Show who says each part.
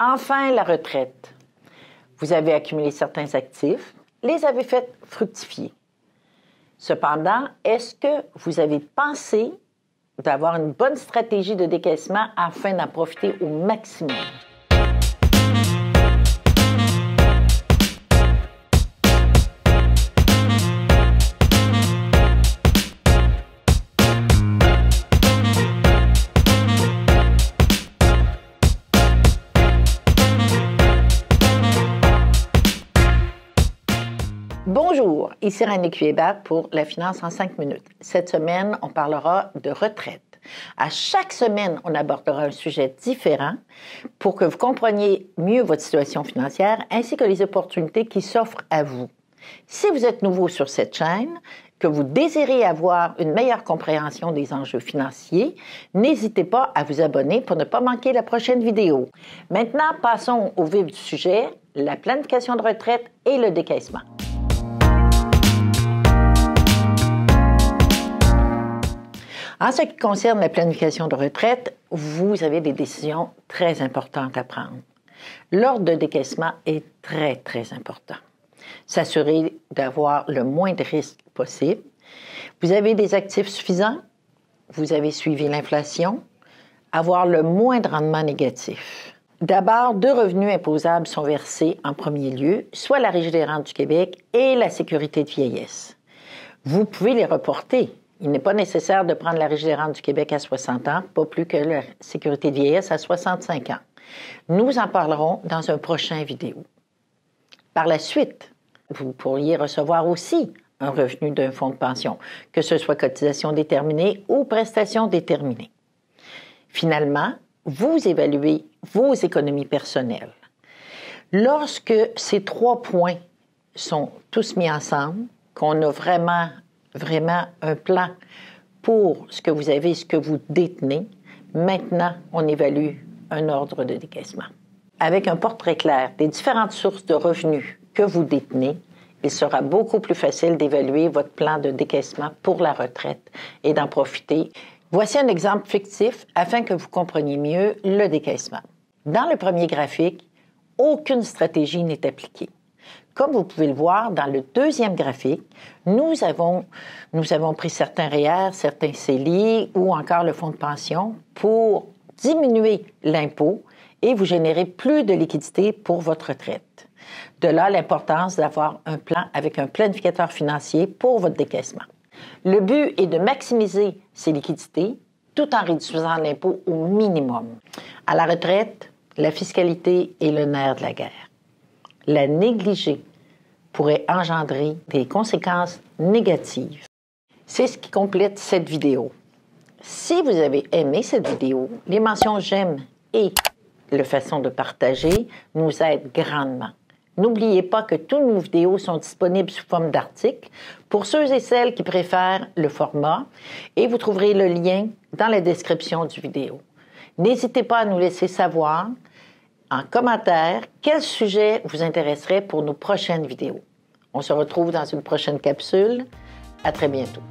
Speaker 1: Enfin, la retraite. Vous avez accumulé certains actifs, les avez fait fructifier. Cependant, est-ce que vous avez pensé d'avoir une bonne stratégie de décaissement afin d'en profiter au maximum? Bonjour, ici René Cuéllar pour La Finance en 5 minutes. Cette semaine, on parlera de retraite. À chaque semaine, on abordera un sujet différent pour que vous compreniez mieux votre situation financière ainsi que les opportunités qui s'offrent à vous. Si vous êtes nouveau sur cette chaîne, que vous désirez avoir une meilleure compréhension des enjeux financiers, n'hésitez pas à vous abonner pour ne pas manquer la prochaine vidéo. Maintenant, passons au vif du sujet, la planification de retraite et le décaissement. En ce qui concerne la planification de retraite, vous avez des décisions très importantes à prendre. L'ordre de décaissement est très, très important. S'assurer d'avoir le moins de risques possible. Vous avez des actifs suffisants. Vous avez suivi l'inflation. Avoir le moins de rendement négatif. D'abord, 2 revenus imposables sont versés en premier lieu, soit la Régie des rentes du Québec et la Sécurité de vieillesse. Vous pouvez les reporter. Il n'est pas nécessaire de prendre la Régie des rentes du Québec à 60 ans, pas plus que la Sécurité de vieillesse à 65 ans. Nous en parlerons dans un prochain vidéo. Par la suite, vous pourriez recevoir aussi un revenu d'un fonds de pension, que ce soit cotisation déterminée ou prestation déterminée. Finalement, vous évaluez vos économies personnelles. Lorsque ces 3 points sont tous mis ensemble, qu'on a vraiment un plan pour ce que vous avez, ce que vous détenez, maintenant, on évalue un ordre de décaissement. Avec un portrait clair des différentes sources de revenus que vous détenez, il sera beaucoup plus facile d'évaluer votre plan de décaissement pour la retraite et d'en profiter. Voici un exemple fictif afin que vous compreniez mieux le décaissement. Dans le premier graphique, aucune stratégie n'est appliquée. Comme vous pouvez le voir dans le deuxième graphique, nous avons pris certains REER, certains CELI ou encore le fonds de pension pour diminuer l'impôt et vous générer plus de liquidités pour votre retraite. De là, l'importance d'avoir un plan avec un planificateur financier pour votre décaissement. Le but est de maximiser ces liquidités tout en réduisant l'impôt au minimum. À la retraite, la fiscalité est le nerf de la guerre. La négliger pourrait engendrer des conséquences négatives. C'est ce qui complète cette vidéo. Si vous avez aimé cette vidéo, les mentions j'aime et la façon de partager nous aident grandement. N'oubliez pas que toutes nos vidéos sont disponibles sous forme d'articles pour ceux et celles qui préfèrent le format et vous trouverez le lien dans la description du vidéo. N'hésitez pas à nous laisser savoir en commentaire quel sujet vous intéresserait pour nos prochaines vidéos. On se retrouve dans une prochaine capsule. À très bientôt.